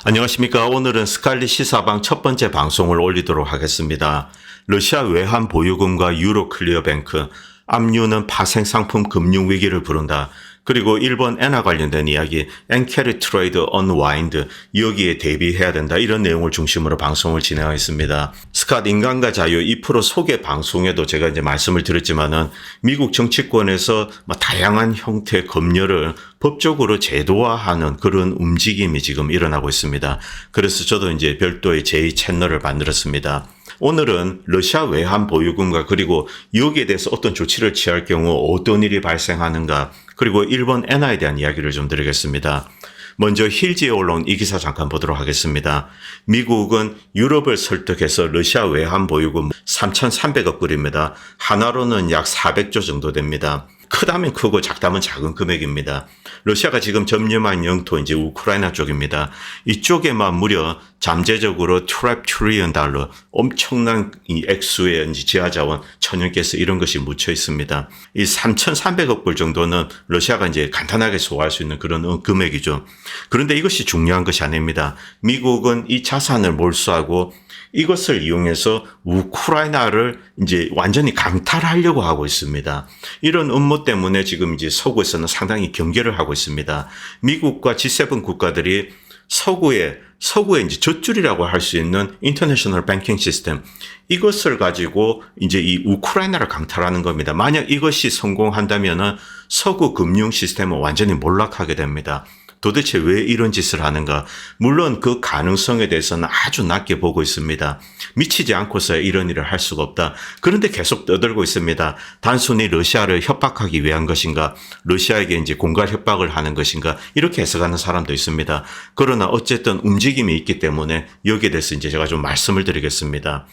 안녕하십니까. 오늘은 스칼리 시사방 첫 번째 방송을 올리도록 하겠습니다. 러시아 외환 보유금과 유로 클리어뱅크, 압류는 파생 상품 금융 위기를 부른다. 그리고 일본 엔화 관련된 이야기, 엔캐리 트레이드 언와인드, 여기에 대비해야 된다. 이런 내용을 중심으로 방송을 진행하겠습니다. 스캇 인간과 자유 2% 소개 방송에도 제가 이제 말씀을 드렸지만은 미국 정치권에서 다양한 형태의 검열을 법적으로 제도화하는 그런 움직임이 지금 일어나고 있습니다. 그래서 저도 이제 별도의 제2 채널을 만들었습니다. 오늘은 러시아 외환 보유금과 그리고 여기에 대해서 어떤 조치를 취할 경우 어떤 일이 발생하는가, 그리고 일본 엔화에 대한 이야기를 좀 드리겠습니다. 먼저 힐지에 올라온 이 기사 잠깐 보도록 하겠습니다. 미국은 유럽을 설득해서 러시아 외환 보유금 3,300억 불입니다. 하나로는 약 400조 정도 됩니다. 크다면 크고 작다면 작은 금액입니다. 러시아가 지금 점령한 영토 이제 우크라이나 쪽입니다. 이쪽에만 무려 잠재적으로 12 트릴리언 달러, 엄청난 이 액수의 지하자원, 천연가스 이런 것이 묻혀 있습니다. 이 3,300억 불 정도는 러시아가 이제 간단하게 소화할 수 있는 그런 금액이죠. 그런데 이것이 중요한 것이 아닙니다. 미국은 이 자산을 몰수하고 이것을 이용해서 우크라이나를 이제 완전히 강탈하려고 하고 있습니다. 이런 음모 때문에 지금 이제 서구에서는 상당히 경계를 하고 있습니다. 미국과 G7 국가들이 서구의 이제 젖줄이라고 할 수 있는 인터내셔널 뱅킹 시스템, 이것을 가지고 이제 이 우크라이나를 강탈하는 겁니다. 만약 이것이 성공한다면은 서구 금융 시스템은 완전히 몰락하게 됩니다. 도대체 왜 이런 짓을 하는가? 물론 그 가능성에 대해서는 아주 낮게 보고 있습니다. 미치지 않고서 이런 일을 할 수가 없다. 그런데 계속 떠들고 있습니다. 단순히 러시아를 협박하기 위한 것인가? 러시아에게 이제 공갈 협박을 하는 것인가? 이렇게 해석하는 사람도 있습니다. 그러나 어쨌든 움직임이 있기 때문에 여기에 대해서 이제 제가 좀 말씀을 드리겠습니다.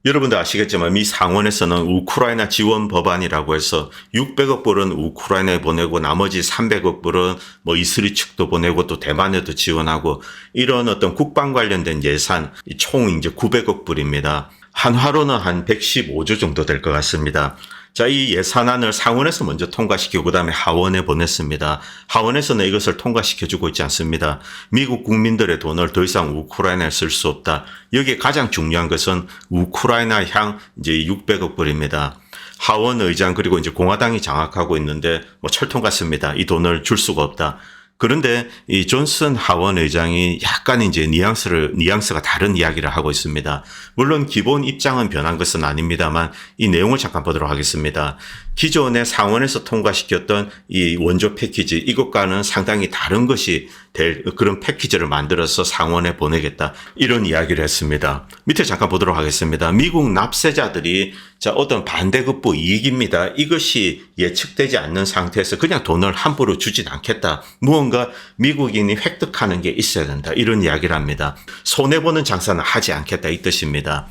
여러분들 아시겠지만 미 상원에서는 우크라이나 지원 법안이라고 해서 600억 불은 우크라이나에 보내고 나머지 300억 불은 이스라엘 측도 보내고 또 대만에도 지원하고, 이런 어떤 국방 관련된 예산 총 이제 900억 불입니다. 한화로는 한 115조 정도 될 것 같습니다. 자, 이 예산안을 상원에서 먼저 통과시키고 그다음에 하원에 보냈습니다. 하원에서는 이것을 통과시켜주고 있지 않습니다. 미국 국민들의 돈을 더 이상 우크라이나에 쓸 수 없다. 여기에 가장 중요한 것은 우크라이나 향 이제 600억 불입니다. 하원 의장 그리고 이제 공화당이 장악하고 있는데 철통 같습니다. 이 돈을 줄 수가 없다. 그런데 이 존슨 하원 의장이 약간 이제 뉘앙스가 다른 이야기를 하고 있습니다. 물론 기본 입장은 변한 것은 아닙니다만 이 내용을 잠깐 보도록 하겠습니다. 기존에 상원에서 통과시켰던 이 원조 패키지, 이것과는 상당히 다른 것이 될 그런 패키지를 만들어서 상원에 보내겠다, 이런 이야기를 했습니다. 밑에 잠깐 보도록 하겠습니다. 미국 납세자들이 어떤 반대급부 이익입니다. 이것이 예측되지 않는 상태에서 그냥 돈을 함부로 주진 않겠다. 무언가 미국인이 획득하는 게 있어야 된다, 이런 이야기를 합니다. 손해보는 장사는 하지 않겠다, 이 뜻입니다.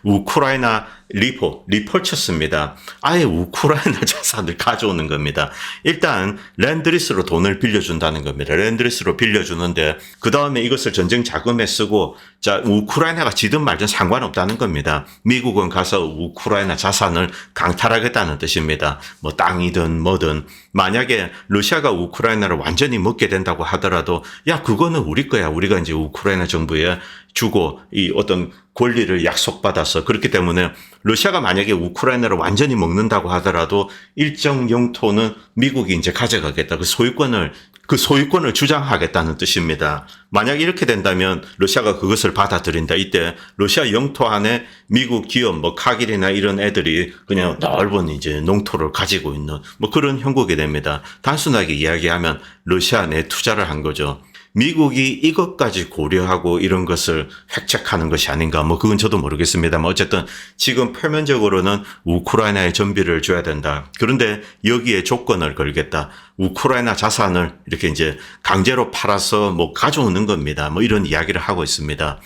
우크라이나 리퍼처스입니다. 아예 우크라이나 자산을 가져오는 겁니다. 일단 렌드리스로 돈을 빌려준다는 겁니다. 렌드리스로 빌려주는데 그 다음에 이것을 전쟁 자금에 쓰고, 자, 우크라이나가 지든 말든 상관없다는 겁니다. 미국은 가서 우크라이나 자산을 강탈하겠다는 뜻입니다. 땅이든 뭐든. 만약에 러시아가 우크라이나를 완전히 먹게 된다고 하더라도 야, 그거는 우리 거야. 우리가 이제 우크라이나 정부에 주고 이 어떤 권리를 약속받아서, 그렇기 때문에 러시아가 만약에 우크라이나를 완전히 먹는다고 하더라도 일정 영토는 미국이 이제 가져가겠다. 그 소유권을 주장하겠다는 뜻입니다. 만약 이렇게 된다면 러시아가 그것을 받아들인다. 이때 러시아 영토 안에 미국 기업 카길이나 이런 애들이 그냥 넓은 이제 농토를 가지고 있는 그런 형국이 됩니다. 단순하게 이야기하면 러시아 내 투자를 한 거죠. 미국이 이것까지 고려하고 이런 것을 획책하는 것이 아닌가, 그건 저도 모르겠습니다만 어쨌든 지금 표면적으로는 우크라이나에 전비를 줘야 된다. 그런데 여기에 조건을 걸겠다. 우크라이나 자산을 이렇게 이제 강제로 팔아서 가져오는 겁니다. 이런 이야기를 하고 있습니다.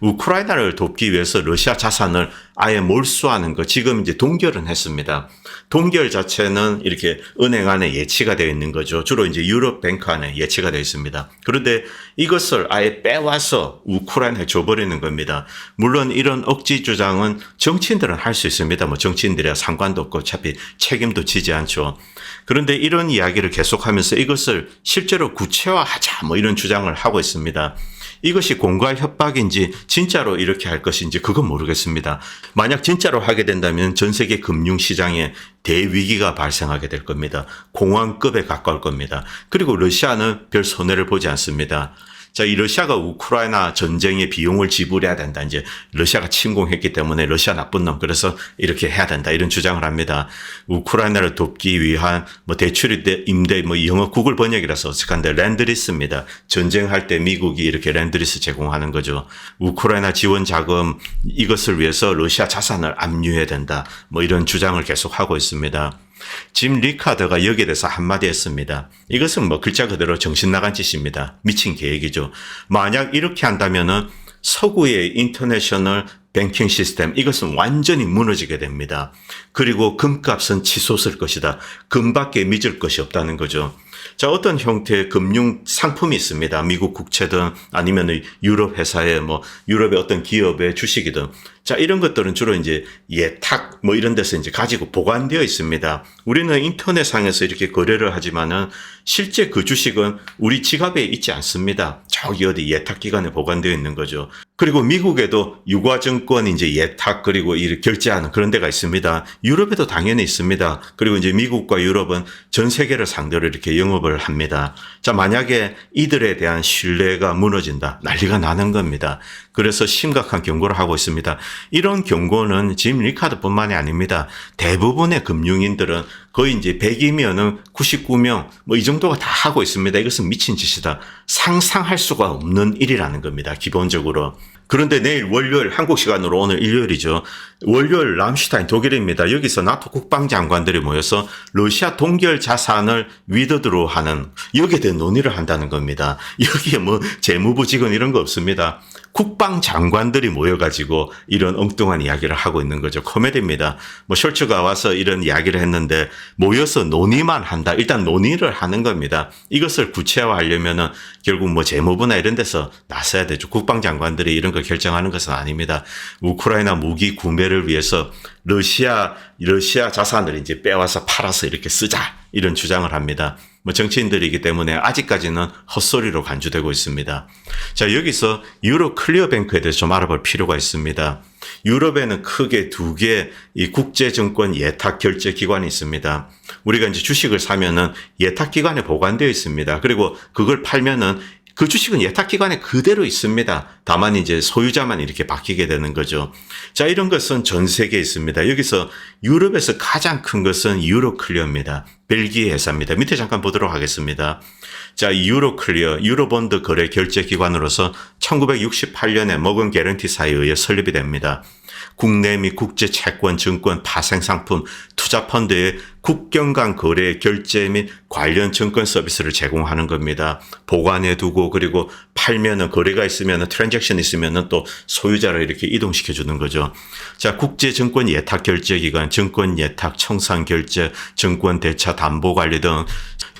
우크라이나를 돕기 위해서 러시아 자산을 아예 몰수하는 거 지금 이제 동결은 했습니다. 동결 자체는 이렇게 은행 안에 예치가 되어 있는 거죠. 주로 이제 유럽 뱅크 안에 예치가 되어 있습니다. 그런데 이것을 아예 빼와서 우크라이나에 줘버리는 겁니다. 물론 이런 억지 주장은 정치인들은 할 수 있습니다. 정치인들이야 상관도 없고 어차피 책임도 지지 않죠. 그런데 이런 이야기를 계속하면서 이것을 실제로 구체화하자 이런 주장을 하고 있습니다. 이것이 공갈 협박인지 진짜로 이렇게 할 것인지 그건 모르겠습니다. 만약 진짜로 하게 된다면 전 세계 금융시장에 대위기가 발생하게 될 겁니다. 공황급에 가까울 겁니다. 그리고 러시아는 별 손해를 보지 않습니다. 자, 이 러시아가 우크라이나 전쟁의 비용을 지불해야 된다. 이제 러시아가 침공했기 때문에 러시아 나쁜 놈. 그래서 이렇게 해야 된다. 이런 주장을 합니다. 우크라이나를 돕기 위한 뭐 대출 임대 뭐 영어 구글 번역이라서 어색한데 랜드리스입니다. 전쟁할 때 미국이 이렇게 랜드리스 제공하는 거죠. 우크라이나 지원 자금 이것을 위해서 러시아 자산을 압류해야 된다. 뭐 이런 주장을 계속 하고 있습니다. 짐 리카드가 여기에 대해서 한마디 했습니다. 이것은 뭐 글자 그대로 정신 나간 짓입니다. 미친 계획이죠. 만약 이렇게 한다면은 서구의 인터내셔널 뱅킹 시스템 이것은 완전히 무너지게 됩니다. 그리고 금값은 치솟을 것이다. 금밖에 믿을 것이 없다는 거죠. 자, 어떤 형태의 금융 상품이 있습니다. 미국 국채든 아니면 유럽 회사의 뭐 유럽의 어떤 기업의 주식이든. 자, 이런 것들은 주로 이제 예탁 뭐 이런 데서 이제 가지고 보관되어 있습니다. 우리는 인터넷상에서 이렇게 거래를 하지만은 실제 그 주식은 우리 지갑에 있지 않습니다. 저기 어디 예탁기관에 보관되어 있는 거죠. 그리고 미국에도 유가증권 이제 예탁 그리고 이렇게 결제하는 그런 데가 있습니다. 유럽에도 당연히 있습니다. 그리고 이제 미국과 유럽은 전 세계를 상대로 이렇게 영업을 합니다. 자, 만약에 이들에 대한 신뢰가 무너진다. 난리가 나는 겁니다. 그래서 심각한 경고를 하고 있습니다. 이런 경고는 짐 리카드뿐만이 아닙니다. 대부분의 금융인들은 거의 이제 100이면은 99명 뭐 이 정도가 다 하고 있습니다. 이것은 미친 짓이다. 상상할 수가 없는 일이라는 겁니다. 기본적으로. 그런데 내일 월요일 한국 시간으로 오늘 일요일이죠. 월요일 람슈타인 독일입니다. 여기서 나토 국방장관들이 모여서 러시아 동결 자산을 위드드로 하는 여기에 대한 논의를 한다는 겁니다. 여기에 뭐 재무부 직원 이런 거 없습니다. 국방장관들이 모여가지고 이런 엉뚱한 이야기를 하고 있는 거죠. 코미디입니다. 뭐 숄츠가 와서 이런 이야기를 했는데 모여서 논의만 한다. 일단 논의를 하는 겁니다. 이것을 구체화하려면은 결국 뭐 재무부나 이런 데서 나서야 되죠. 국방장관들이 이런 걸 결정하는 것은 아닙니다. 우크라이나 무기 구매를 위해서 러시아 자산을 이제 빼와서 팔아서 이렇게 쓰자. 이런 주장을 합니다. 뭐 정치인들이기 때문에 아직까지는 헛소리로 간주되고 있습니다. 자, 여기서 유로 클리어 뱅크에 대해서 좀 알아볼 필요가 있습니다. 유럽에는 크게 두 개 이 국제증권 예탁 결제 기관이 있습니다. 우리가 이제 주식을 사면은 예탁 기관에 보관되어 있습니다. 그리고 그걸 팔면은 그 주식은 예탁기관에 그대로 있습니다. 다만 이제 소유자만 이렇게 바뀌게 되는 거죠. 자, 이런 것은 전 세계에 있습니다. 여기서 유럽에서 가장 큰 것은 유로클리어입니다. 벨기에 회사입니다. 밑에 잠깐 보도록 하겠습니다. 자, 유로클리어, 유로본드 거래 결제 기관으로서 1968년에 머건 게런티사에 의해 설립이 됩니다. 국내 및 국제 채권, 증권, 파생상품, 투자펀드의 국경 간 거래, 결제 및 관련 증권 서비스를 제공하는 겁니다. 보관해 두고 그리고 팔면은 거래가 있으면은 트랜잭션이 있으면은 또 소유자를 이렇게 이동시켜 주는 거죠. 자, 국제 증권 예탁 결제 기관, 증권 예탁, 청산 결제, 증권 대차 담보 관리 등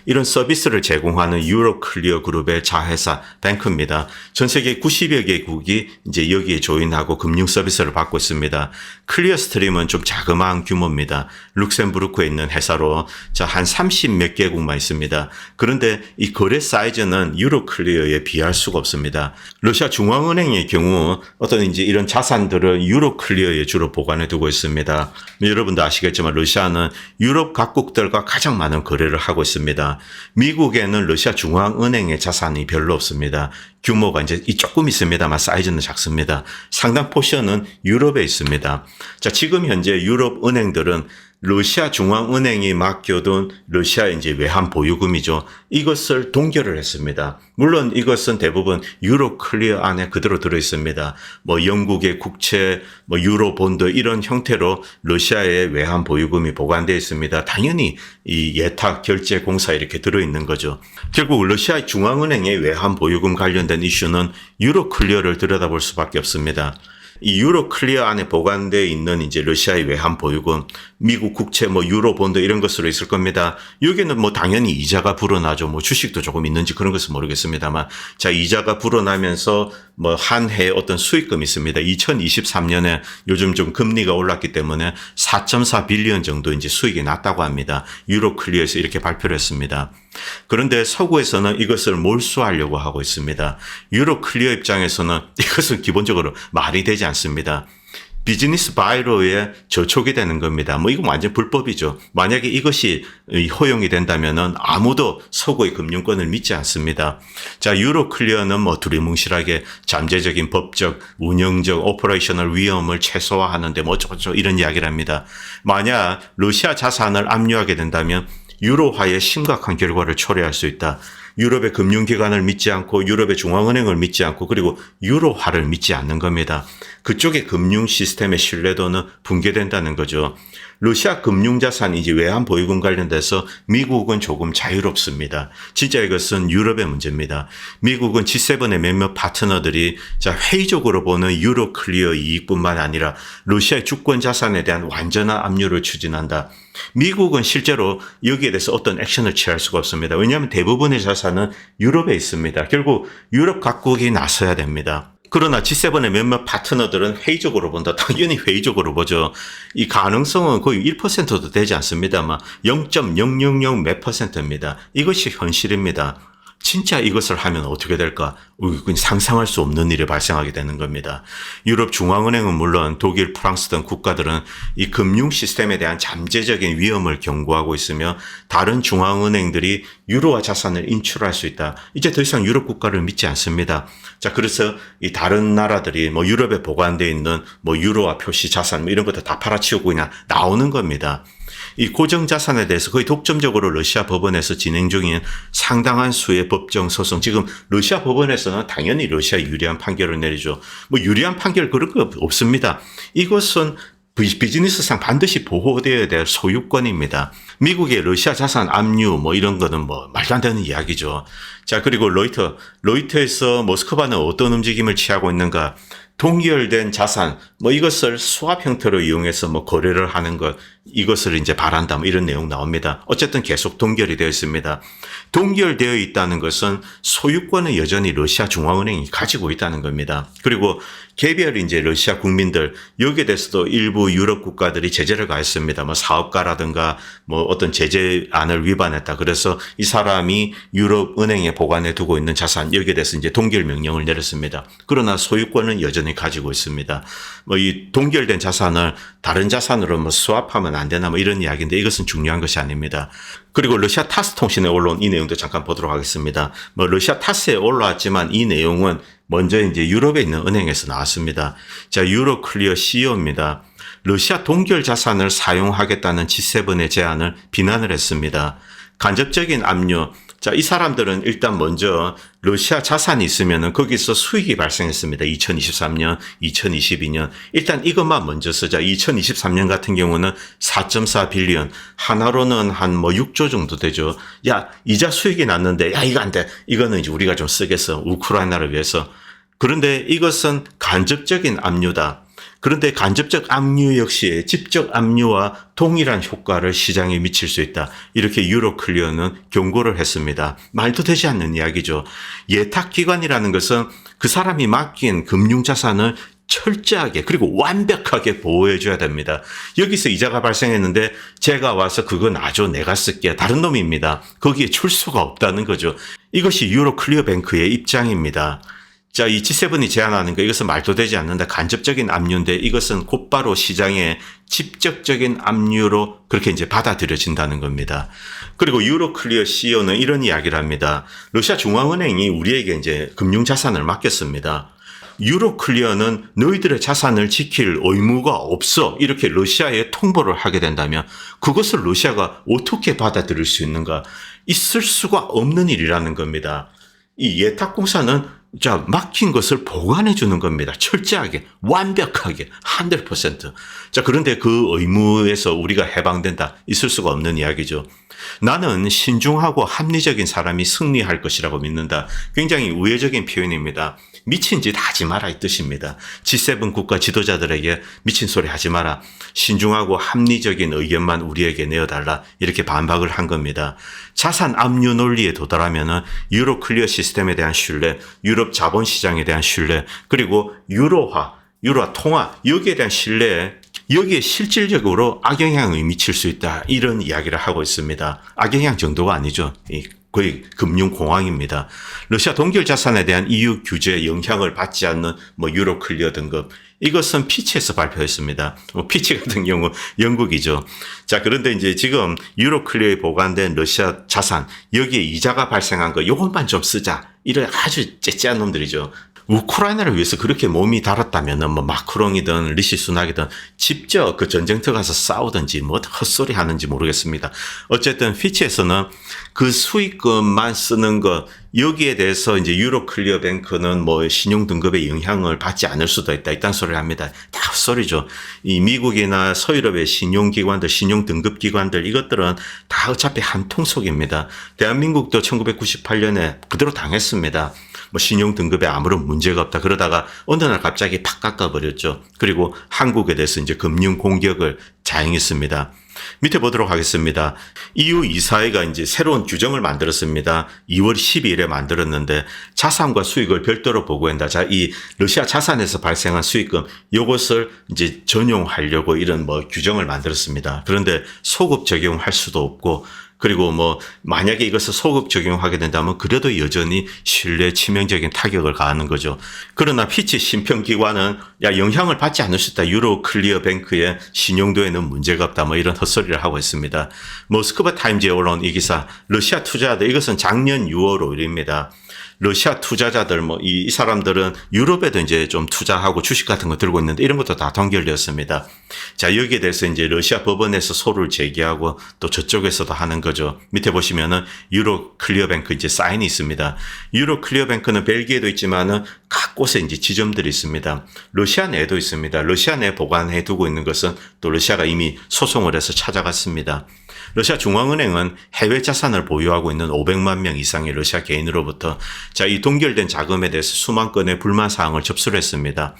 이런 서비스를 제공하는 유로클리어 그룹의 자회사 뱅크입니다. 전 세계 90여 개국이 이제 여기에 조인하고 금융 서비스를 받고 있습니다. 클리어 스트림은 좀 자그마한 규모입니다. 룩셈부르크에 있는 회사로 한 30몇 개국만 있습니다. 그런데 이 거래 사이즈는 유로클리어에 비할 수가 없습니다. 러시아 중앙은행의 경우 어떤 이제 이런 자산들을 유로클리어에 주로 보관해 두고 있습니다. 여러분도 아시겠지만 러시아는 유럽 각국들과 가장 많은 거래를 하고 있습니다. 미국에는 러시아 중앙은행의 자산이 별로 없습니다. 규모가 이제 조금 있습니다만 사이즈는 작습니다. 상당 포션은 유럽에 있습니다. 자, 지금 현재 유럽 은행들은 러시아 중앙은행이 맡겨둔 러시아 이제 외환 보유금이죠. 이것을 동결을 했습니다. 물론 이것은 대부분 유로 클리어 안에 그대로 들어 있습니다. 뭐 영국의 국채, 뭐 유로 본드 이런 형태로 러시아의 외환 보유금이 보관되어 있습니다. 당연히 이 예탁 결제 공사 이렇게 들어 있는 거죠. 결국 러시아 중앙은행의 외환 보유금 관련된 이슈는 유로 클리어를 들여다볼 수밖에 없습니다. 이 유로 클리어 안에 보관되어 있는 이제 러시아의 외환 보유금, 미국 국채, 뭐 유로 본드 이런 것으로 있을 겁니다. 여기는 뭐 당연히 이자가 불어나죠. 뭐 주식도 조금 있는지 그런 것은 모르겠습니다만, 자, 이자가 불어나면서 뭐 한 해에 어떤 수익금이 있습니다. 2023년에 요즘 좀 금리가 올랐기 때문에 4.4 빌리언 정도 이제 수익이 났다고 합니다. 유로 클리어에서 이렇게 발표를 했습니다. 그런데 서구에서는 이것을 몰수하려고 하고 있습니다. 유럽 클리어 입장에서는 이것은 기본적으로 말이 되지 않습니다. 비즈니스 바이로에 저촉이 되는 겁니다. 뭐 이건 완전 불법이죠. 만약에 이것이 허용이 된다면은 아무도 서구의 금융권을 믿지 않습니다. 자, 유로 클리어는 뭐 두리뭉실하게 잠재적인 법적, 운영적, 오퍼레이셔널 위험을 최소화하는데 뭐 어쩌고저쩌고 이런 이야기를 합니다. 만약 러시아 자산을 압류하게 된다면 유로화의 심각한 결과를 초래할 수 있다. 유럽의 금융기관을 믿지 않고 유럽의 중앙은행을 믿지 않고 그리고 유로화를 믿지 않는 겁니다. 그쪽의 금융 시스템의 신뢰도는 붕괴된다는 거죠. 러시아 금융자산 이제 외환 보유금 관련돼서 미국은 조금 자유롭습니다. 진짜 이것은 유럽의 문제입니다. 미국은 G7의 몇몇 파트너들이 회의적으로 보는 유로 클리어 이익뿐만 아니라 러시아의 주권 자산에 대한 완전한 압류를 추진한다. 미국은 실제로 여기에 대해서 어떤 액션을 취할 수가 없습니다. 왜냐하면 대부분의 자산은 유럽에 있습니다. 결국 유럽 각국이 나서야 됩니다. 그러나 G7의 몇몇 파트너들은 회의적으로 본다. 당연히 회의적으로 보죠. 이 가능성은 거의 1%도 되지 않습니다만 0.000 몇 %입니다. 이것이 현실입니다. 진짜 이것을 하면 어떻게 될까? 상상할 수 없는 일이 발생하게 되는 겁니다. 유럽 중앙은행은 물론 독일, 프랑스 등 국가들은 이 금융 시스템에 대한 잠재적인 위험을 경고하고 있으며 다른 중앙은행들이 유로화 자산을 인출할 수 있다. 이제 더 이상 유럽 국가를 믿지 않습니다. 자, 그래서 이 다른 나라들이 뭐 유럽에 보관되어 있는 뭐 유로화 표시 자산 뭐 이런 것들 다 팔아치우고 그냥 나오는 겁니다. 이 고정자산에 대해서 거의 독점적으로 러시아 법원에서 진행 중인 상당한 수의 법정 소송. 지금 러시아 법원에서는 당연히 러시아 유리한 판결을 내리죠. 뭐 유리한 판결 그런 거 없습니다. 이것은 비즈니스상 반드시 보호되어야 될 소유권입니다. 미국의 러시아 자산 압류 뭐 이런 거는 뭐 말도 안 되는 이야기죠. 자, 그리고 로이터에서 모스크바는 어떤 움직임을 취하고 있는가? 동결된 자산, 뭐 이것을 수합 형태로 이용해서 뭐 거래를 하는 것, 이것을 이제 바란다, 뭐 이런 내용 나옵니다. 어쨌든 계속 동결이 되어 있습니다. 동결되어 있다는 것은 소유권은 여전히 러시아 중앙은행이 가지고 있다는 겁니다. 그리고 개별 이제 러시아 국민들, 여기에 대해서도 일부 유럽 국가들이 제재를 가했습니다. 뭐 사업가라든가 뭐 어떤 제재안을 위반했다. 그래서 이 사람이 유럽 은행에 보관해 두고 있는 자산, 여기에 대해서 이제 동결 명령을 내렸습니다. 그러나 소유권은 여전히 가지고 있습니다. 뭐 이 동결된 자산을 다른 자산으로 뭐 스왑하면 안 되나 뭐 이런 이야기인데 이것은 중요한 것이 아닙니다. 그리고 러시아 타스 통신에 올라온 이 내용도 잠깐 보도록 하겠습니다. 뭐 러시아 타스에 올라왔지만 이 내용은 먼저 이제 유럽에 있는 은행에서 나왔습니다. 자, 유로 클리어 CEO입니다. 러시아 동결 자산을 사용하겠다는 G7의 제안을 비난을 했습니다. 간접적인 압류. 자, 이 사람들은 일단 먼저 러시아 자산이 있으면은 거기서 수익이 발생했습니다. 2023년, 2022년. 일단 이것만 먼저 쓰자. 2023년 같은 경우는 4.4 빌리언. 하나로는 한 뭐 6조 정도 되죠. 야, 이자 수익이 났는데, 야, 이거 안 돼. 이거는 이제 우리가 좀 쓰겠어. 우크라이나를 위해서. 그런데 이것은 간접적인 압류다. 그런데 간접적 압류 역시 직접 압류와 동일한 효과를 시장에 미칠 수 있다. 이렇게 유로클리어는 경고를 했습니다. 말도 되지 않는 이야기죠. 예탁기관이라는 것은 그 사람이 맡긴 금융자산을 철저하게 그리고 완벽하게 보호해줘야 됩니다. 여기서 이자가 발생했는데 제가 와서 그거 놔줘 내가 쓸게 다른 놈입니다. 거기에 출수가 없다는 거죠. 이것이 유로클리어 뱅크의 입장입니다. 자, 이 G7이 제안하는 거 이것은 말도 되지 않는다. 간접적인 압류인데 이것은 곧바로 시장에 직접적인 압류로 그렇게 이제 받아들여진다는 겁니다. 그리고 유로클리어 CEO는 이런 이야기를 합니다. 러시아 중앙은행이 우리에게 이제 금융자산을 맡겼습니다. 유로클리어는 너희들의 자산을 지킬 의무가 없어. 이렇게 러시아에 통보를 하게 된다면 그것을 러시아가 어떻게 받아들일 수 있는가? 있을 수가 없는 일이라는 겁니다. 이 예탁공사는 막힌 것을 보관해 주는 겁니다. 철저하게, 완벽하게, 100%. 자, 그런데 그 의무에서 우리가 해방된다. 있을 수가 없는 이야기죠. 나는 신중하고 합리적인 사람이 승리할 것이라고 믿는다. 굉장히 우회적인 표현입니다. 미친 짓 하지 마라 이 뜻입니다. G7 국가 지도자들에게 미친 소리 하지 마라. 신중하고 합리적인 의견만 우리에게 내어달라. 이렇게 반박을 한 겁니다. 자산 압류 논리에 도달하면은 유로 클리어 시스템에 대한 신뢰, 유럽 자본시장에 대한 신뢰, 그리고 유로화 통화, 여기에 대한 신뢰에 여기에 실질적으로 악영향을 미칠 수 있다. 이런 이야기를 하고 있습니다. 악영향 정도가 아니죠. 거의 금융공황입니다. 러시아 동결 자산에 대한 EU 규제에 영향을 받지 않는 뭐 유로 클리어 등급, 이것은 피치에서 발표했습니다. 피치 같은 경우 영국이죠. 자, 그런데 이제 지금 유로 클리어에 보관된 러시아 자산, 여기에 이자가 발생한 거, 요것만 좀 쓰자, 이런 아주 째째한 놈들이죠. 우크라이나를 위해서 그렇게 몸이 달았다면은 뭐 마크롱이든 리시 수낙이든 직접 그 전쟁터 가서 싸우든지 뭐 헛소리 하는지 모르겠습니다. 어쨌든 피치에서는 그 수익금만 쓰는 것, 여기에 대해서 이제 유로 클리어 뱅크는 뭐 신용 등급에 영향을 받지 않을 수도 있다, 이딴 소리를 합니다. 다 헛소리죠. 이 미국이나 서유럽의 신용기관들, 신용 등급 기관들, 이것들은 다 어차피 한 통속입니다. 대한민국도 1998년에 그대로 당했습니다. 뭐 신용 등급에 아무런 문제가 없다 그러다가 어느 날 갑자기 팍 깎아버렸죠. 그리고 한국에 대해서 이제 금융 공격을 자행했습니다. 밑에 보도록 하겠습니다. EU 이사회가 이제 새로운 규정을 만들었습니다. 2월 12일에 만들었는데 자산과 수익을 별도로 보고한다. 자, 이 러시아 자산에서 발생한 수익금, 요것을 이제 전용하려고 이런 뭐 규정을 만들었습니다. 그런데 소급 적용할 수도 없고, 그리고 뭐 만약에 이것을 소급 적용하게 된다면 그래도 여전히 신뢰에 치명적인 타격을 가하는 거죠. 그러나 피치 심평기관은 야, 영향을 받지 않을 수 있다. 유로 클리어 뱅크의 신용도에는 문제가 없다. 뭐 이런 헛소리를 하고 있습니다. 모스크바 타임즈에 올라온 이 기사, 러시아 투자자들, 이것은 작년 6월 5일입니다. 러시아 투자자들, 뭐, 이 사람들은 유럽에도 이제 좀 투자하고 주식 같은 거 들고 있는데 이런 것도 다 동결되었습니다. 자, 여기에 대해서 이제 러시아 법원에서 소를 제기하고 또 저쪽에서도 하는 거죠. 밑에 보시면은 유로 클리어 뱅크 이제 사인이 있습니다. 유로 클리어 뱅크는 벨기에도 있지만은 각 곳에 이제 지점들이 있습니다. 러시아 내에도 있습니다. 러시아 내에 보관해 두고 있는 것은 또 러시아가 이미 소송을 해서 찾아갔습니다. 러시아 중앙은행은 해외 자산을 보유하고 있는 500만 명 이상의 러시아 개인으로부터 자, 이 동결된 자금에 대해서 수만 건의 불만 사항을 접수를 했습니다.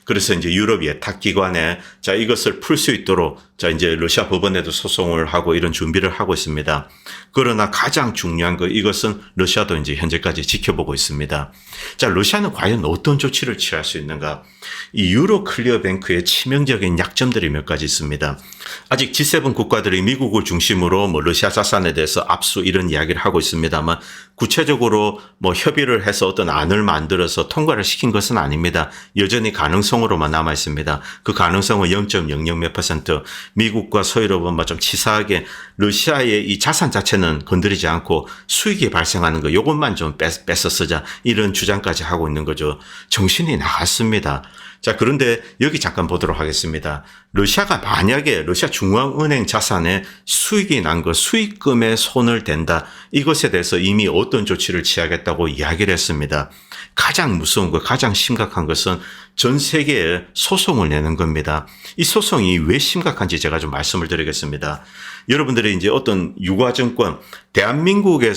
그래서 이제 유럽 예탁기관에 자, 이것을 풀 수 있도록 자, 이제 러시아 법원에도 소송을 하고 이런 준비를 하고 있습니다. 그러나 가장 중요한 거, 이것은 러시아도 이제 현재까지 지켜보고 있습니다. 자, 러시아는 과연 어떤 조치를 취할 수 있는가? 이 유로 클리어 뱅크의 치명적인 약점들이 몇 가지 있습니다. 아직 G7 국가들이 미국을 중심으로 뭐 러시아 자산에 대해서 압수 이런 이야기를 하고 있습니다만 구체적으로 뭐 협의를 해서 어떤 안을 만들어서 통과를 시킨 것은 아닙니다. 여전히 가능성으로만 남아 있습니다. 그 가능성은 0.00 몇 %. 미국과 서유럽은 뭐 좀 치사하게 러시아의 이 자산 자체는 건드리지 않고 수익이 발생하는 거, 요것만 좀 뺏어 쓰자, 이런 주장까지 하고 있는 거죠. 정신이 나갔습니다. 자, 그런데 여기 잠깐 보도록 하겠습니다. 러시아가 만약에 러시아 중앙은행 자산에 수익이 난 것, 수익금에 손을 댄다, 이것에 대해서 이미 어떤 조치를 취하겠다고 이야기를 했습니다. 가장 무서운 것, 가장 심각한 것은 전 세계에 소송을 내는 겁니다. 이 소송이 왜 심각한지 제가 좀 말씀을 드리겠습니다. 여러분들이 이제 어떤 유가증권, 대한민국의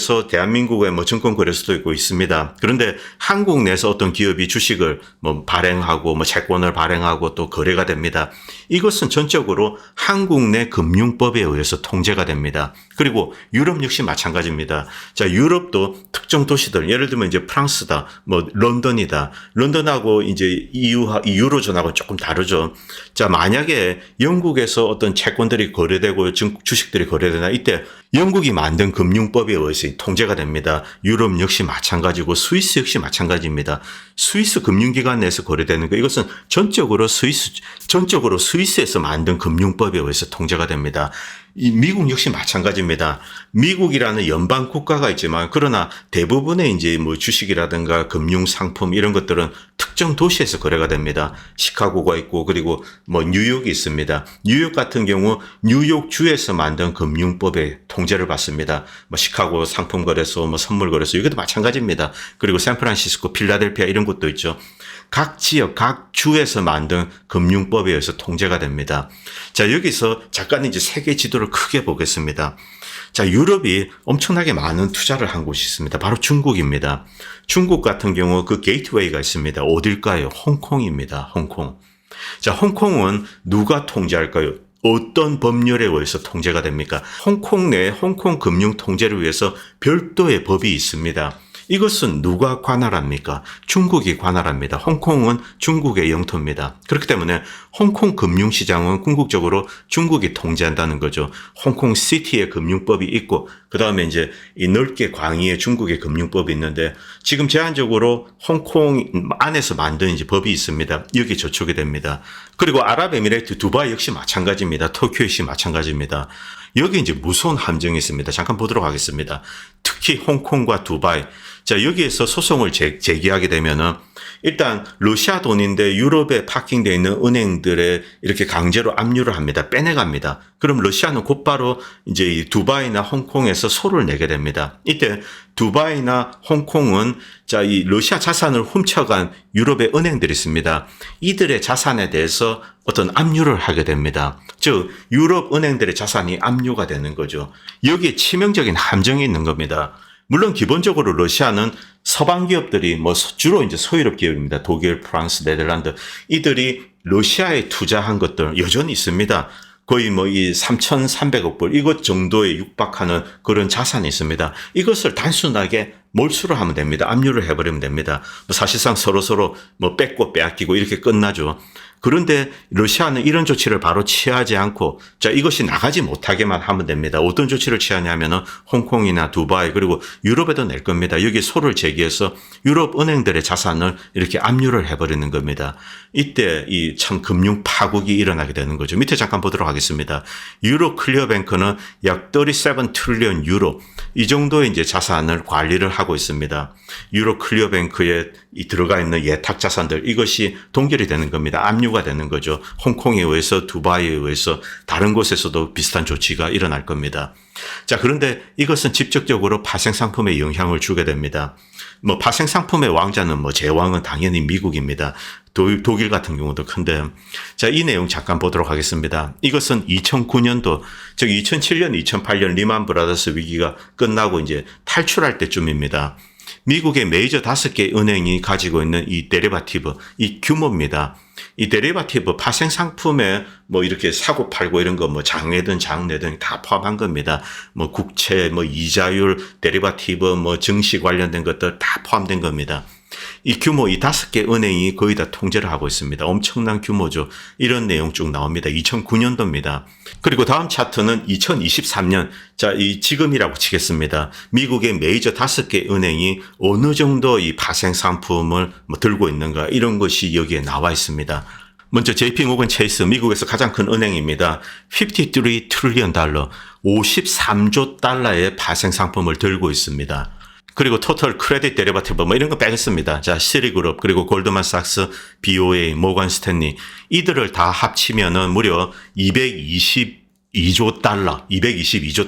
뭐 증권 거래소도 있고 있습니다. 그런데 한국 내에서 어떤 기업이 주식을 뭐 발행하고 뭐 채권을 발행하고 또 거래가 됩니다. 이것은 전적으로 한국 내 금융법에 의해서 통제가 됩니다. 그리고 유럽 역시 마찬가지입니다. 자, 유럽도 특정 도시들, 예를 들면 이제 프랑스다, 뭐 런던이다. 런던하고 이제 유로존하고 조금 다르죠. 자, 만약에 영국에서 어떤 채권들이 거래되고 주식들이 거래되나, 이때 영국이 만든 금융법에 의해서 통제가 됩니다. 유럽 역시 마찬가지고 스위스 역시 마찬가지입니다. 스위스 금융기관 내에서 거래되는 거, 이것은 전적으로 스위스에서 만든 금융법에 의해서 통제가 됩니다. 이 미국 역시 마찬가지입니다. 미국이라는 연방 국가가 있지만 그러나 대부분의 이제 뭐 주식이라든가 금융 상품 이런 것들은 특정 도시에서 거래가 됩니다. 시카고가 있고 그리고 뭐 뉴욕이 있습니다. 뉴욕 같은 경우 뉴욕주에서 만든 금융법에 통제를 받습니다. 뭐 시카고 상품 거래소, 뭐 선물 거래소, 이것도 마찬가지입니다. 그리고 샌프란시스코, 필라델피아 이런 곳도 있죠. 각 지역, 각 주에서 만든 금융법에 의해서 통제가 됩니다. 자, 여기서 잠깐 이제 세계 지도를 크게 보겠습니다. 자, 유럽이 엄청나게 많은 투자를 한 곳이 있습니다. 바로 중국입니다. 중국 같은 경우 그 게이트웨이가 있습니다. 어딜까요? 홍콩입니다. 홍콩. 자, 홍콩은 누가 통제할까요? 어떤 법률에 의해서 통제가 됩니까? 홍콩 내 홍콩 금융 통제를 위해서 별도의 법이 있습니다. 이것은 누가 관할합니까? 중국이 관할합니다. 홍콩은 중국의 영토입니다. 그렇기 때문에 홍콩 금융시장은 궁극적으로 중국이 통제한다는 거죠. 홍콩 시티의 금융법이 있고 그 다음에 이제 이 넓게 광의의 중국의 금융법이 있는데 지금 제한적으로 홍콩 안에서 만든 이제 법이 있습니다. 여기 저촉이 됩니다. 그리고 아랍에미레이트 두바이 역시 마찬가지입니다. 터키 역시 마찬가지입니다. 여기 이제 무서운 함정이 있습니다. 잠깐 보도록 하겠습니다. 특히 홍콩과 두바이. 자, 여기에서 소송을 제기하게 되면은 일단 러시아 돈인데 유럽에 파킹되어 있는 은행들에 이렇게 강제로 압류를 합니다. 빼내갑니다. 그럼 러시아는 곧바로 이제 이 두바이나 홍콩에서 소를 내게 됩니다. 이때 두바이나 홍콩은 자, 이 러시아 자산을 훔쳐간 유럽의 은행들이 있습니다. 이들의 자산에 대해서 어떤 압류를 하게 됩니다. 즉, 유럽 은행들의 자산이 압류가 되는 거죠. 여기에 치명적인 함정이 있는 겁니다. 물론 기본적으로 러시아는 서방 기업들이 뭐 주로 이제 소유럽 기업입니다. 독일, 프랑스, 네덜란드 이들이 러시아에 투자한 것들 여전히 있습니다. 거의 뭐 이 3,300억 불 이것 정도에 육박하는 그런 자산이 있습니다. 이것을 단순하게 몰수를 하면 됩니다. 압류를 해버리면 됩니다. 뭐 사실상 서로 뭐 뺏고 빼앗기고 이렇게 끝나죠. 그런데 러시아는 이런 조치를 바로 취하지 않고 자 이것이 나가지 못하게만 하면 됩니다. 어떤 조치를 취하냐면은 홍콩이나 두바이 그리고 유럽에도 낼 겁니다. 여기 소를 제기해서 유럽 은행들의 자산을 이렇게 압류를 해버리는 겁니다. 이때 이 참 금융 파국이 일어나게 되는 거죠. 밑에 잠깐 보도록 하겠습니다. 유로 클리어뱅크는 약 37 트릴리언 유로 이 정도의 이제 자산을 관리를 하고 있습니다. 유로 클리어뱅크에 들어가 있는 예탁 자산들 이것이 동결이 되는 겁니다. 압류가 되는 거죠. 홍콩에 의해서 두바이에 의해서 다른 곳에서도 비슷한 조치가 일어날 겁니다. 자, 그런데 이것은 직접적으로 파생 상품에 영향을 주게 됩니다. 뭐 파생 상품의 왕자는 뭐 제왕은 당연히 미국입니다. 독일 같은 경우도 큰데 자, 이 내용 잠깐 보도록 하겠습니다. 이것은 2009년도 즉 2007년 2008년 리만 브라더스 위기가 끝나고 이제 탈출할 때쯤입니다. 미국의 메이저 5개 은행이 가지고 있는 이 데리바티브, 이 규모입니다. 이 데리바티브 파생 상품에 뭐 이렇게 사고 팔고 이런 거 뭐 장외든 장내든 다 포함한 겁니다. 뭐 국채, 뭐 이자율, 데리바티브, 뭐 증시 관련된 것들 다 포함된 겁니다. 이 규모, 이 5개 은행이 거의 다 통제를 하고 있습니다. 엄청난 규모죠. 이런 내용 쭉 나옵니다. 2009년도입니다. 그리고 다음 차트는 2023년, 자, 이 지금이라고 치겠습니다. 미국의 메이저 5개 은행이 어느 정도 이 파생 상품을 뭐 들고 있는가, 이런 것이 여기에 나와 있습니다. 먼저 JP 모건 체이스, 미국에서 가장 큰 은행입니다. 53 트릴리언 달러, 53조 달러의 파생 상품을 들고 있습니다. 그리고 토털 크레딧 데리바티브 뭐 이런 거 빼겠습니다. 자, 시리그룹 그리고 골드만삭스, BOA, 모건 스탠리 이들을 다 합치면은 무려 222조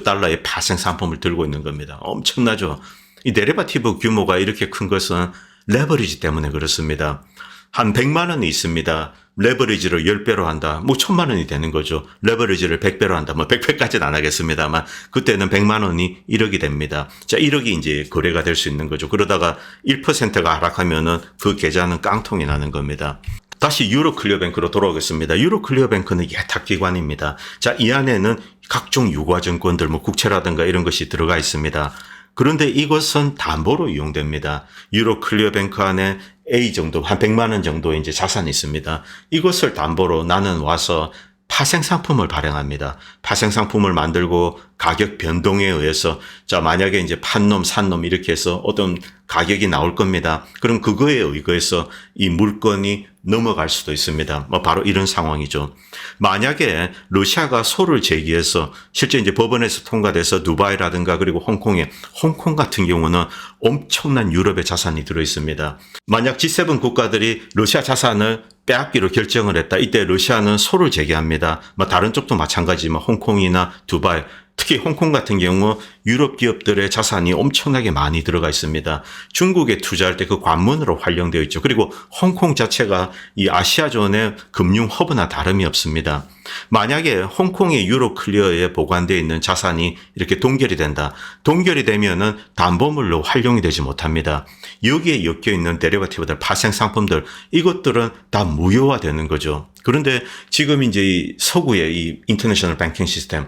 달러의 파생 상품을 들고 있는 겁니다. 엄청나죠. 이 데리바티브 규모가 이렇게 큰 것은 레버리지 때문에 그렇습니다. 한 100만 원이 있습니다. 레버리지를 10배로 한다. 뭐 1000만 원이 되는 거죠. 레버리지를 100배로 한다. 뭐 100배까지는 안 하겠습니다만 그때는 100만 원이 1억이 됩니다. 자, 1억이 이제 거래가 될 수 있는 거죠. 그러다가 1%가 하락하면은 그 계좌는 깡통이 나는 겁니다. 다시 유로 클리어뱅크로 돌아오겠습니다. 유로 클리어뱅크는 예탁기관입니다. 자, 이 안에는 각종 유가증권들, 뭐 국채라든가 이런 것이 들어가 있습니다. 그런데 이것은 담보로 이용됩니다. 유로 클리어뱅크 안에 A 정도, 한 100만 원 정도의 이제 자산이 있습니다. 이것을 담보로 나는 와서 파생 상품을 발행합니다. 파생 상품을 만들고 가격 변동에 의해서 자, 만약에 이제 판 놈, 산 놈 이렇게 해서 어떤 가격이 나올 겁니다. 그럼 그거에 의거해서 이 물건이 넘어갈 수도 있습니다. 뭐 바로 이런 상황이죠. 만약에 러시아가 소를 제기해서 실제 이제 법원에서 통과돼서 두바이라든가 그리고 홍콩 같은 경우는 엄청난 유럽의 자산이 들어 있습니다. 만약 G7 국가들이 러시아 자산을 빼앗기로 결정을 했다. 이때 러시아는 소를 제기합니다. 뭐 다른 쪽도 마찬가지지만 홍콩이나 두바이, 특히 홍콩 같은 경우 유럽 기업들의 자산이 엄청나게 많이 들어가 있습니다. 중국에 투자할 때 그 관문으로 활용되어 있죠. 그리고 홍콩 자체가 이 아시아존의 금융 허브나 다름이 없습니다. 만약에 홍콩의 유로 클리어에 보관되어 있는 자산이 이렇게 동결이 된다. 동결이 되면은 담보물로 활용이 되지 못합니다. 여기에 엮여 있는 데리바티브들, 파생 상품들 이것들은 다 무효화되는 거죠. 그런데 지금 이제 이 서구의 이 인터내셔널 뱅킹 시스템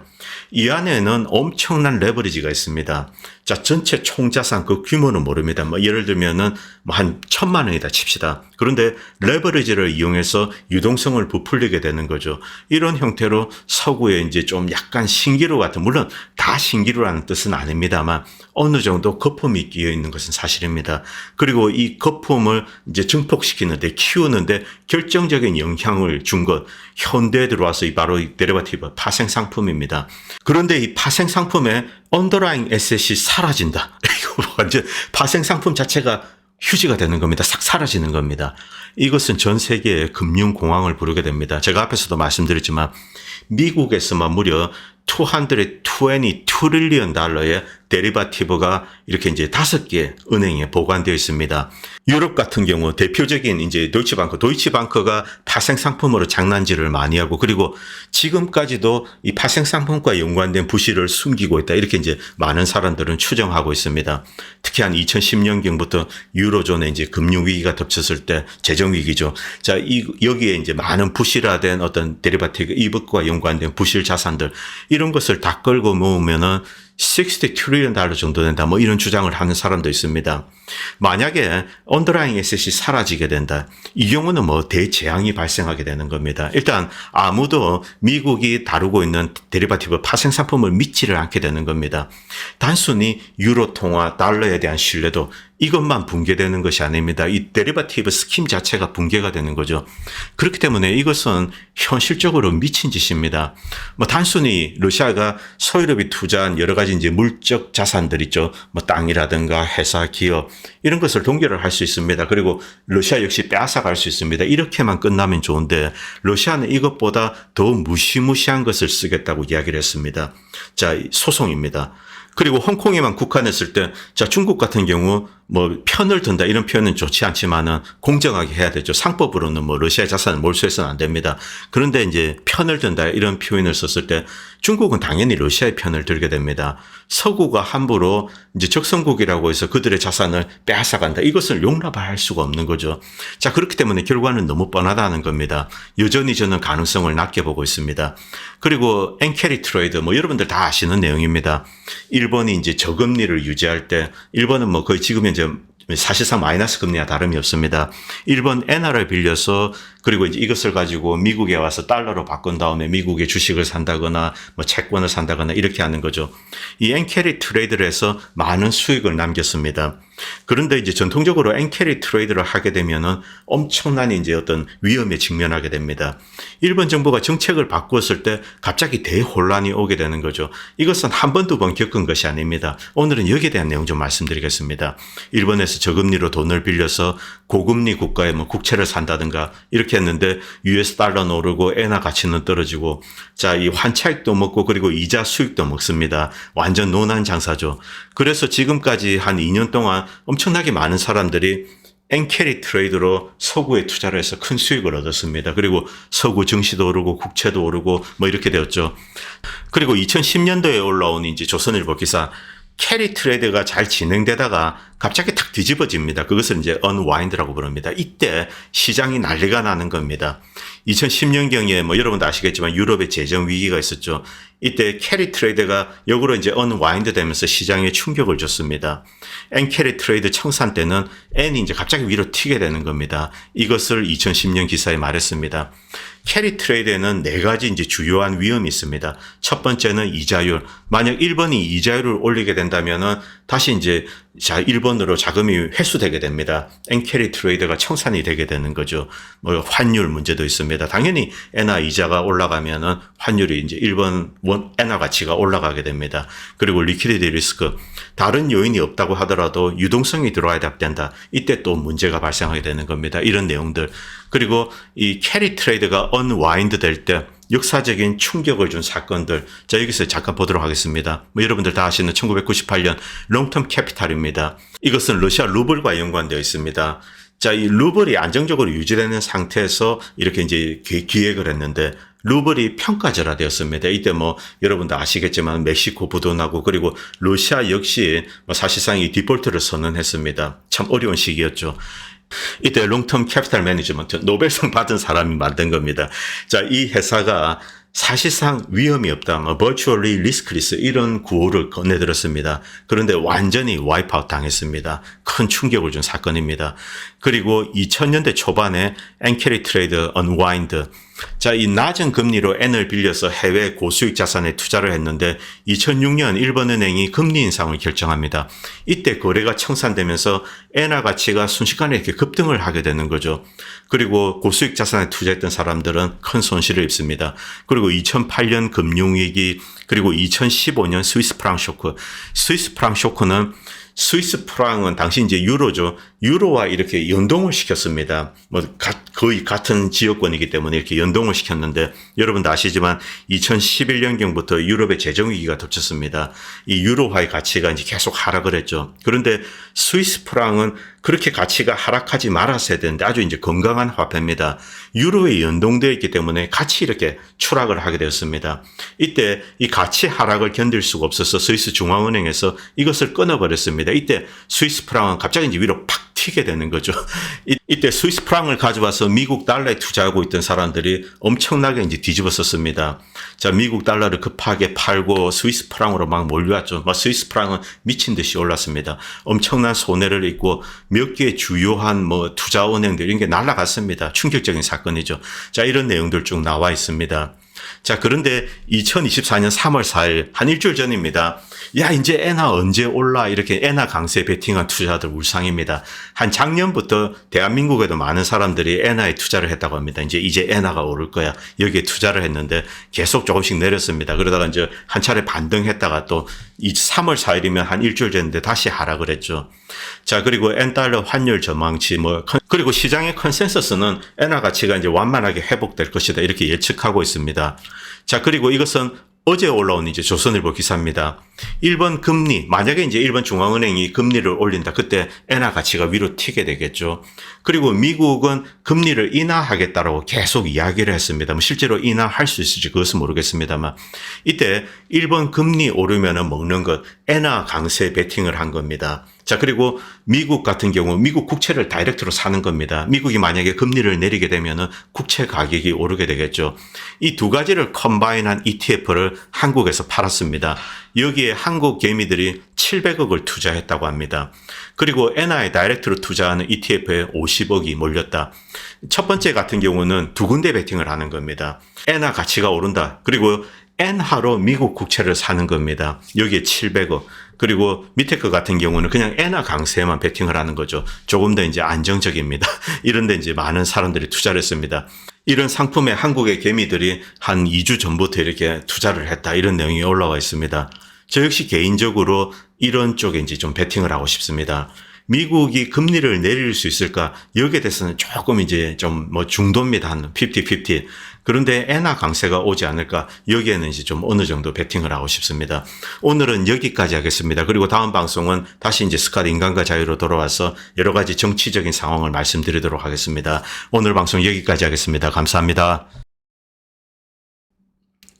이 안에는 엄청난 레버리지가 있습니다. 자, 전체 총자산 그 규모는 모릅니다. 뭐 예를 들면은 뭐 한 1,000만 원이다 칩시다. 그런데 레버리지를 이용해서 유동성을 부풀리게 되는 거죠. 이런 형태로 서구에 이제 좀 약간 신기루 같은, 물론 다 신기루라는 뜻은 아닙니다만 어느 정도 거품이 끼어 있는 것은 사실입니다. 그리고 이 거품을 이제 증폭시키는데, 키우는데 결정적인 영향을 준 것, 현대에 들어와서 바로 이 데리바티브 파생 상품입니다. 그런데 이 파생 상품의 언더라잉 에셋이 사라진다. 이거 완전 파생 상품 자체가 휴지가 되는 겁니다. 싹 사라지는 겁니다. 이것은 전 세계의 금융공황을 부르게 됩니다. 제가 앞에서도 말씀드렸지만 미국에서만 무려 222 트릴리언 달러의 데리바티브가 이렇게 이제 5개 은행에 보관되어 있습니다. 유럽 같은 경우 대표적인 이제 도이치방크가 파생 상품으로 장난질을 많이 하고, 그리고 지금까지도 이 파생 상품과 연관된 부실을 숨기고 있다. 이렇게 이제 많은 사람들은 추정하고 있습니다. 특히 한 2010년경부터 유로존에 이제 금융위기가 덮쳤을 때, 재정위기죠. 자, 여기에 이제 많은 부실화된 어떤 데리바티브, 이것과 연관된 부실 자산들, 이런 것을 다 끌고 모으면은 60 트릴리언 달러 정도 된다. 뭐 이런 주장을 하는 사람도 있습니다. 만약에 언더라잉 에셋이 사라지게 된다. 이 경우는 뭐 대재앙이 발생하게 되는 겁니다. 일단 아무도 미국이 다루고 있는 데리바티브 파생 상품을 믿지를 않게 되는 겁니다. 단순히 유로 통화, 달러에 대한 신뢰도, 이것만 붕괴되는 것이 아닙니다. 이 데리바티브 스킴 자체가 붕괴가 되는 거죠. 그렇기 때문에 이것은 현실적으로 미친 짓입니다. 뭐 단순히 러시아가 소유럽이 투자한 여러 가지 이제 물적 자산들 있죠. 뭐 땅이라든가 회사, 기업, 이런 것을 동결을 할 수 있습니다. 그리고 러시아 역시 빼앗아갈 수 있습니다. 이렇게만 끝나면 좋은데, 러시아는 이것보다 더 무시무시한 것을 쓰겠다고 이야기를 했습니다. 자, 소송입니다. 그리고 홍콩에만 국한했을 때, 자, 중국 같은 경우 뭐 편을 든다 이런 표현은 좋지 않지만은 공정하게 해야 되죠. 상법으로는 뭐 러시아의 자산을 몰수해서는 안 됩니다. 그런데 이제 편을 든다 이런 표현을 썼을 때 중국은 당연히 러시아의 편을 들게 됩니다. 서구가 함부로 이제 적성국이라고 해서 그들의 자산을 빼앗아간다. 이것을 용납할 수가 없는 거죠. 자, 그렇기 때문에 결과는 너무 뻔하다는 겁니다. 여전히 저는 가능성을 낮게 보고 있습니다. 그리고 엔캐리 트레이드, 뭐 여러분들 다 아시는 내용입니다. 일본이 이제 저금리를 유지할 때, 일본은 뭐 거의 지금 이제 사실상 마이너스 금리와 다름이 없습니다. 일본 엔화를 빌려서, 그리고 이제 이것을 가지고 미국에 와서 달러로 바꾼 다음에 미국의 주식을 산다거나 뭐 채권을 산다거나 이렇게 하는 거죠. 이 엔캐리 트레이드를 해서 많은 수익을 남겼습니다. 그런데 이제 전통적으로 엔캐리 트레이드를 하게 되면은 엄청난 이제 어떤 위험에 직면하게 됩니다. 일본 정부가 정책을 바꾸었을 때 갑자기 대혼란이 오게 되는 거죠. 이것은 한 번, 두 번 겪은 것이 아닙니다. 오늘은 여기에 대한 내용 좀 말씀드리겠습니다. 일본에서 저금리로 돈을 빌려서 고금리 국가에 뭐 국채를 산다든가 이렇게 했는데 US 달러는 오르고 엔화 가치는 떨어지고, 자, 이 환차익도 먹고 그리고 이자 수익도 먹습니다. 완전 논한 장사죠. 그래서 지금까지 한 2년 동안 엄청나게 많은 사람들이 엔캐리 트레이드로 서구에 투자를 해서 큰 수익을 얻었습니다. 그리고 서구 증시도 오르고 국채도 오르고 뭐 이렇게 되었죠. 그리고 2010년도에 올라온 이제 조선일보 기사, 캐리 트레이드가 잘 진행되다가 갑자기 탁 뒤집어집니다. 그것을 이제 언와인드라고 부릅니다. 이때 시장이 난리가 나는 겁니다. 2010년경에 뭐 여러분도 아시겠지만 유럽의 재정 위기가 있었죠. 이때 캐리 트레이드가 역으로 이제 언와인드 되면서 시장에 충격을 줬습니다. 엔 캐리 트레이드 청산 때는 N이 이제 갑자기 위로 튀게 되는 겁니다. 이것을 2010년 기사에 말했습니다. 캐리 트레이드에는 4가지 이제 주요한 위험이 있습니다. 첫 번째는 이자율. 만약 일본이 이자율을 올리게 된다면은 다시 이제 일본으로 자금이 회수되게 됩니다. 엔캐리 트레이드가 청산이 되게 되는 거죠. 뭐 환율 문제도 있습니다. 당연히 엔화 이자가 올라가면은 환율이 이제 일본 원 엔화 가치가 올라가게 됩니다. 그리고 리퀴디티 리스크, 다른 요인이 없다고 하더라도 유동성이 들어와야 된다. 이때 또 문제가 발생하게 되는 겁니다. 이런 내용들. 그리고 이 캐리 트레이드가 언와인드 될 때 역사적인 충격을 준 사건들. 자, 여기서 잠깐 보도록 하겠습니다. 뭐 여러분들 다 아시는 1998년 롱텀 캐피탈입니다. 이것은 러시아 루블과 연관되어 있습니다. 자, 이 루블이 안정적으로 유지되는 상태에서 이렇게 이제 기획을 했는데 루블이 평가절하되었습니다. 이때 뭐 여러분도 아시겠지만 멕시코 부도나고 그리고 러시아 역시 뭐 사실상 이 디폴트를 선언했습니다. 참 어려운 시기였죠. 이때 롱텀 캐피탈 매니지먼트 노벨상 받은 사람이 만든 겁니다. 자, 이 회사가 사실상 위험이 없다, 뭐 virtually riskless 이런 구호를 꺼내들었습니다. 그런데 완전히 와이프아웃 당했습니다. 큰 충격을 준 사건입니다. 그리고 2000년대 초반에 엔캐리 트레이드 언와인드, 자, 이 낮은 금리로 N을 빌려서 해외 고수익 자산에 투자를 했는데 2006년 일본은행이 금리 인상을 결정합니다. 이때 거래가 청산되면서 엔화 가치가 순식간에 이렇게 급등을 하게 되는 거죠. 그리고 고수익 자산에 투자했던 사람들은 큰 손실을 입습니다. 그리고 2008년 금융위기, 그리고 2015년 스위스 프랑 쇼크. 스위스 프랑 쇼크는 스위스 프랑은 당시 이제 유로죠. 유로와 이렇게 연동을 시켰습니다. 거의 같은 지역권이기 때문에 이렇게 연동을 시켰는데 여러분도 아시지만 2011년경부터 유럽의 재정위기가 덮쳤습니다. 이 유로화의 가치가 이제 계속 하락을 했죠. 그런데 스위스 프랑은 그렇게 가치가 하락하지 말았어야 되는데 아주 이제 건강한 화폐입니다. 유로에 연동되어 있기 때문에 같이 이렇게 추락을 하게 되었습니다. 이때 이 가치 하락을 견딜 수가 없어서 스위스 중앙은행에서 이것을 끊어버렸습니다. 이때 스위스 프랑은 갑자기 이제 위로 팍 튀게 되는 거죠. 이때 스위스 프랑을 가져와서 미국 달러에 투자하고 있던 사람들이 엄청나게 이제 뒤집어섰습니다. 자, 미국 달러를 급하게 팔고 스위스 프랑으로 막 몰려왔죠. 스위스 프랑은 미친 듯이 올랐습니다. 엄청난 손해를 입고 몇 개의 주요한 투자은행들 이런 게 날아갔습니다. 충격적인 사건이죠. 자, 이런 내용들 쭉 나와 있습니다. 자, 그런데 2024년 3월 4일 한 일주일 전입니다. 야, 이제 엔화 언제 올라? 이렇게 엔화 강세 베팅한 투자들 울상입니다. 한 작년부터 대한민국에도 많은 사람들이 엔화에 투자를 했다고 합니다. 이제 엔화가 오를 거야. 여기에 투자를 했는데 계속 조금씩 내렸습니다. 그러다가 이제 한 차례 반등했다가 또 이 3월 4일이면 한 일주일 전인데 다시 하락을 했죠. 자, 그리고 엔달러 환율 전망치 그리고 시장의 컨센서스는 엔화 가치가 이제 완만하게 회복될 것이다. 이렇게 예측하고 있습니다. 자, 그리고 이것은 어제 올라온 이제 조선일보 기사입니다. 일본 금리, 만약에 이제 일본 중앙은행이 금리를 올린다. 그때 엔화 가치가 위로 튀게 되겠죠. 그리고 미국은 금리를 인하하겠다라고 계속 이야기를 했습니다. 실제로 인하할 수 있을지 그것은 모르겠습니다만 이때 일본 금리 오르면은 먹는 것 엔화 강세 베팅을 한 겁니다. 자, 그리고 미국 같은 경우 미국 국채를 다이렉트로 사는 겁니다. 미국이 만약에 금리를 내리게 되면은 국채 가격이 오르게 되겠죠. 이 두 가지를 컴바인한 ETF를 한국에서 팔았습니다. 여기에 한국 개미들이 700억을 투자했다고 합니다. 그리고 엔화에 다이렉트로 투자하는 ETF에 50억이 몰렸다. 첫 번째 같은 경우는 두 군데 베팅을 하는 겁니다. 엔화 가치가 오른다. 그리고 엔화로 미국 국채를 사는 겁니다. 여기에 700억. 그리고 밑에 것 같은 경우는 그냥 엔화 강세에만 베팅을 하는 거죠. 조금 더 이제 안정적입니다. 이런데 이제 많은 사람들이 투자를 했습니다. 이런 상품에 한국의 개미들이 한 2주 전부터 이렇게 투자를 했다. 이런 내용이 올라와 있습니다. 저 역시 개인적으로 이런 쪽에 이제 좀 베팅을 하고 싶습니다. 미국이 금리를 내릴 수 있을까? 여기에 대해서는 조금 이제 좀 중도입니다. 한 50-50. 그런데 엔화 강세가 오지 않을까? 여기에는 이제 좀 어느 정도 베팅을 하고 싶습니다. 오늘은 여기까지 하겠습니다. 그리고 다음 방송은 다시 이제 스캇 인간과 자유로 돌아와서 여러 가지 정치적인 상황을 말씀드리도록 하겠습니다. 오늘 방송 여기까지 하겠습니다. 감사합니다.